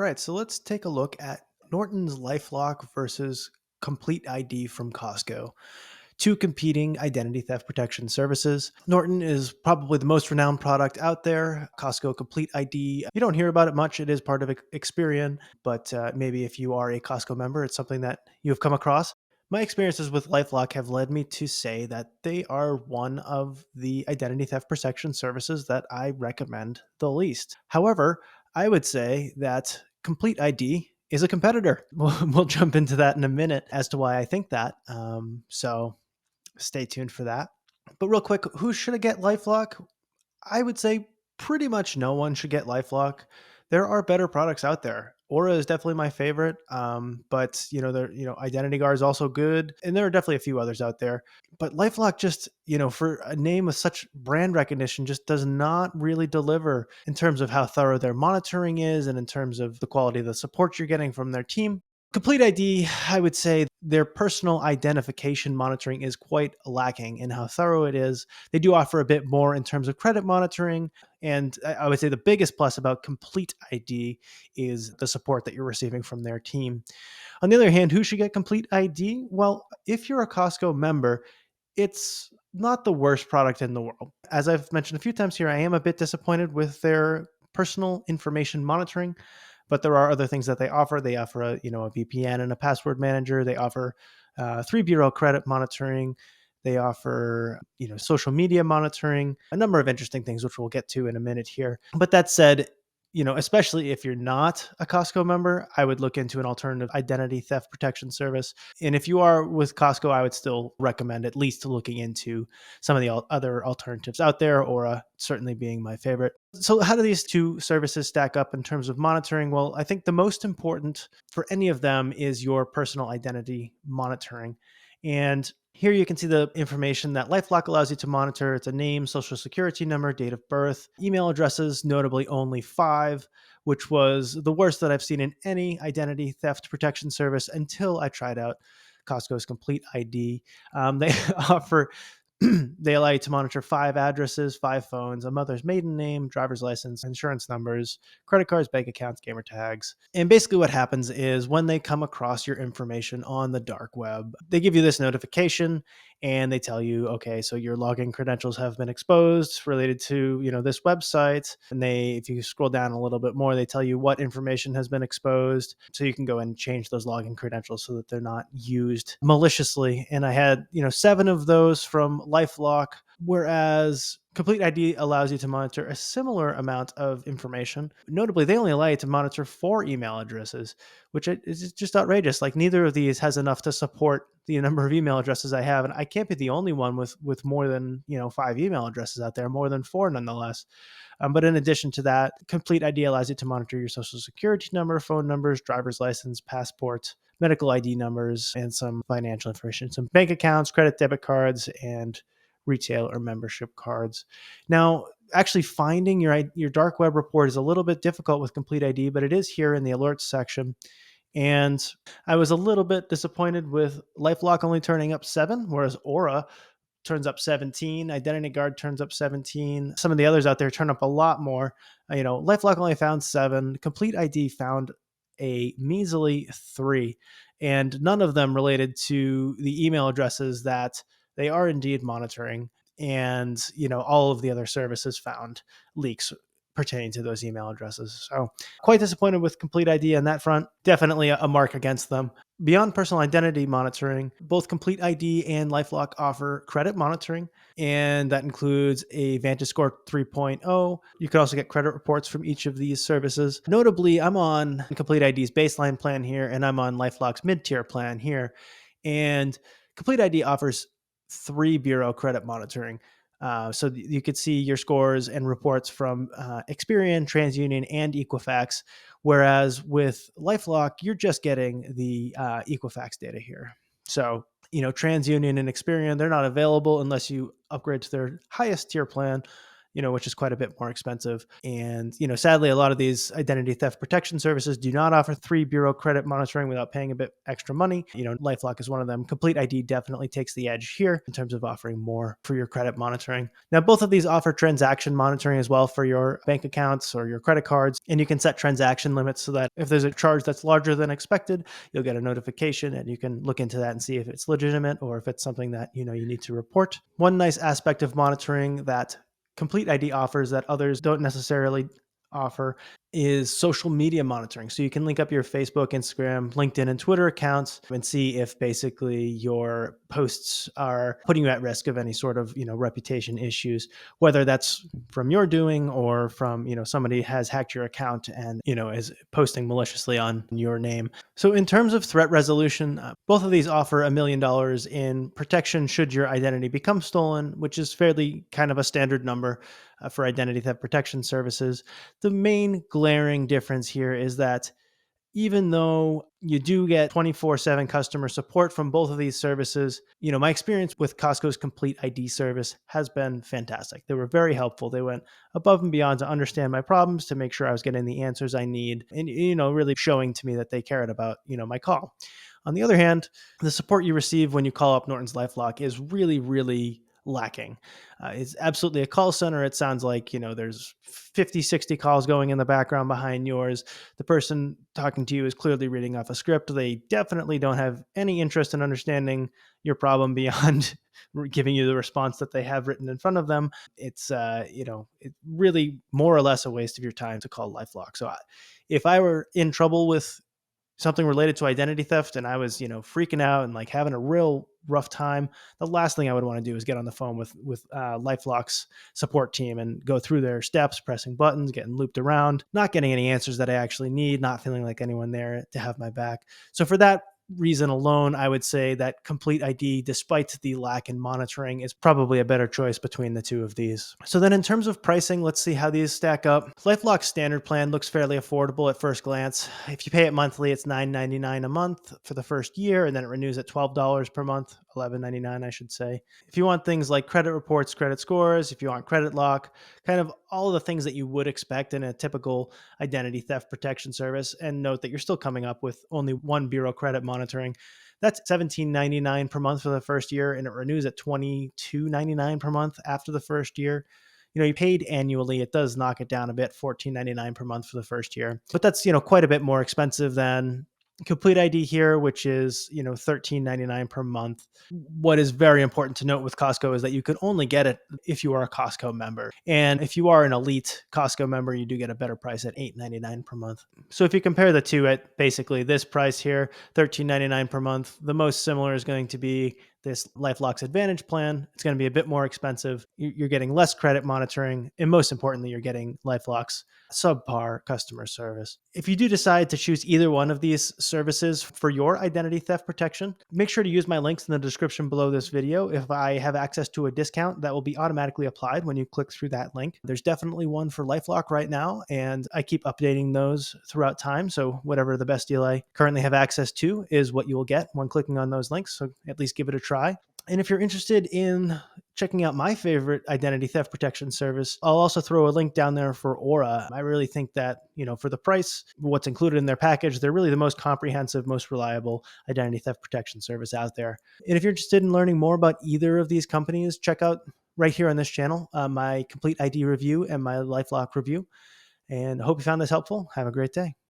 right, so let's take a look at Norton's LifeLock versus Complete ID from Costco. Two competing identity theft protection services. Norton is probably the most renowned product out there. Costco Complete ID, you don't hear about it much. It is part of Experian, but maybe if you are a Costco member, it's something that you have come across. My experiences with LifeLock have led me to say that they are one of the identity theft protection services that I recommend the least. However, I would say that Complete ID is a competitor. We'll jump into that in a minute as to why I think that. So stay tuned for that. But real quick, who should get LifeLock? I would say pretty much no one should get LifeLock. There are better products out there. Aura is definitely my favorite, but Identity Guard is also good, and there are definitely a few others out there. But LifeLock just, for a name with such brand recognition, just does not really deliver in terms of how thorough their monitoring is, and in terms of the quality of the support you're getting from their team. Complete ID, I would say their personal identification monitoring is quite lacking in how thorough it is. They do offer a bit more in terms of credit monitoring. And I would say the biggest plus about Complete ID is the support that you're receiving from their team. On the other hand, who should get Complete ID? Well, if you're a Costco member, it's not the worst product in the world. As I've mentioned a few times here, I am a bit disappointed with their personal information monitoring, but there are other things that they offer. They offer a VPN and a password manager. They offer 3 bureau credit monitoring. They offer social media monitoring, a number of interesting things, which we'll get to in a minute here. But that said, especially if you're not a Costco member, I would look into an alternative identity theft protection service. And if you are with Costco, I would still recommend at least looking into some of the other alternatives out there, Aura certainly being my favorite. So how do these two services stack up in terms of monitoring? Well, I think the most important for any of them is your personal identity monitoring. And here you can see the information that LifeLock allows you to monitor. It's a name, social security number, date of birth, email addresses, notably only 5, which was the worst that I've seen in any identity theft protection service until I tried out Costco's Complete ID. They offer they allow you to monitor 5 addresses, 5 phones, a mother's maiden name, driver's license, insurance numbers, credit cards, bank accounts, gamer tags. And basically what happens is when they come across your information on the dark web, they give you this notification and they tell you, okay, so your login credentials have been exposed related to, this website. And if you scroll down a little bit more, they tell you what information has been exposed. So you can go and change those login credentials so that they're not used maliciously. And I had, 7 of those from LifeLock, whereas Complete ID allows you to monitor a similar amount of information. Notably, they only allow you to monitor 4 email addresses, which is just outrageous. Like neither of these has enough to support the number of email addresses I have, and I can't be the only one with more than 5 email addresses out there, more than 4 nonetheless. But in addition to that, Complete ID allows you to monitor your social security number, phone numbers, driver's license, passport, medical ID numbers, and some financial information, some bank accounts, credit, debit cards, and retail or membership cards. Now, actually finding your dark web report is a little bit difficult with Complete ID, but it is here in the alerts section. And I was a little bit disappointed with LifeLock only turning up 7, whereas Aura turns up 17. Identity Guard turns up 17. Some of the others out there turn up a lot more. LifeLock only found 7. Complete ID found a measly 3, and none of them related to the email addresses that they are indeed monitoring. And, all of the other services found leaks pertaining to those email addresses. So quite disappointed with Complete ID on that front. Definitely a mark against them. Beyond personal identity monitoring, both Complete ID and LifeLock offer credit monitoring, and that includes a VantageScore 3.0. You can also get credit reports from each of these services. Notably, I'm on Complete ID's baseline plan here, and I'm on LifeLock's mid-tier plan here. And Complete ID offers 3 bureau credit monitoring. So you could see your scores and reports from Experian, TransUnion, and Equifax. Whereas with LifeLock, you're just getting the Equifax data here. So, TransUnion and Experian, they're not available unless you upgrade to their highest tier plan. which is quite a bit more expensive. And, sadly, a lot of these identity theft protection services do not offer 3 bureau credit monitoring without paying a bit extra money. LifeLock is one of them. Complete ID definitely takes the edge here in terms of offering more for your credit monitoring. Now, both of these offer transaction monitoring as well for your bank accounts or your credit cards. And you can set transaction limits so that if there's a charge that's larger than expected, you'll get a notification and you can look into that and see if it's legitimate or if it's something that, you need to report. One nice aspect of monitoring that Complete ID offers that others don't necessarily offer is social media monitoring. So you can link up your Facebook, Instagram, LinkedIn, and Twitter accounts and see if basically your posts are putting you at risk of any sort of, reputation issues, whether that's from your doing or from, somebody has hacked your account and, is posting maliciously on your name. So in terms of threat resolution, both of these offer $1 million in protection should your identity become stolen, which is fairly kind of a standard number for identity theft protection services. The main glaring difference here is that even though you do get 24/7 customer support from both of these services, my experience with Costco's Complete ID service has been fantastic. They were very helpful. They went above and beyond to understand my problems, to make sure I was getting the answers I need, and, really showing to me that they cared about, my call. On the other hand, the support you receive when you call up Norton's LifeLock is really, really lacking. It's absolutely a call center. It sounds like, there's 50, 60 calls going in the background behind yours. The person talking to you is clearly reading off a script. They definitely don't have any interest in understanding your problem beyond giving you the response that they have written in front of them. It's, it's really more or less a waste of your time to call LifeLock. So if I were in trouble with something related to identity theft and I was, freaking out and like having a real rough time, the last thing I would want to do is get on the phone with LifeLock's support team and go through their steps, pressing buttons, getting looped around, not getting any answers that I actually need, not feeling like anyone there to have my back. So for that reason alone, I would say that Complete ID, despite the lack in monitoring, is probably a better choice between the two of these. So then in terms of pricing, let's see how these stack up. LifeLock's standard plan looks fairly affordable at first glance. If you pay it monthly, it's $9.99 a month for the first year, and then it renews at $12 per month, $11.99, I should say. If you want things like credit reports, credit scores, if you want credit lock, kind of all of the things that you would expect in a typical identity theft protection service, and note that you're still coming up with only 1 bureau credit monitoring, that's $17.99 per month for the first year, and it renews at $22.99 per month after the first year. You paid annually, it does knock it down a bit, $14.99 per month for the first year. But that's, quite a bit more expensive than Complete ID here, which is, $13.99 per month. What is very important to note with Costco is that you can only get it if you are a Costco member. And if you are an elite Costco member, you do get a better price at $8.99 per month. So if you compare the two at basically this price here, $13.99 per month, the most similar is going to be this LifeLock's Advantage plan. It's going to be a bit more expensive. You're getting less credit monitoring. And most importantly, you're getting LifeLock's subpar customer service. If you do decide to choose either one of these services for your identity theft protection, make sure to use my links in the description below this video. If I have access to a discount, that will be automatically applied when you click through that link. There's definitely one for LifeLock right now, and I keep updating those throughout time. So whatever the best deal I currently have access to is what you will get when clicking on those links. So at least give it a try. And if you're interested in checking out my favorite identity theft protection service, I'll also throw a link down there for Aura. I really think that, for the price, what's included in their package, they're really the most comprehensive, most reliable identity theft protection service out there. And if you're interested in learning more about either of these companies, check out right here on this channel, my Complete ID review and my LifeLock review. And I hope you found this helpful. Have a great day.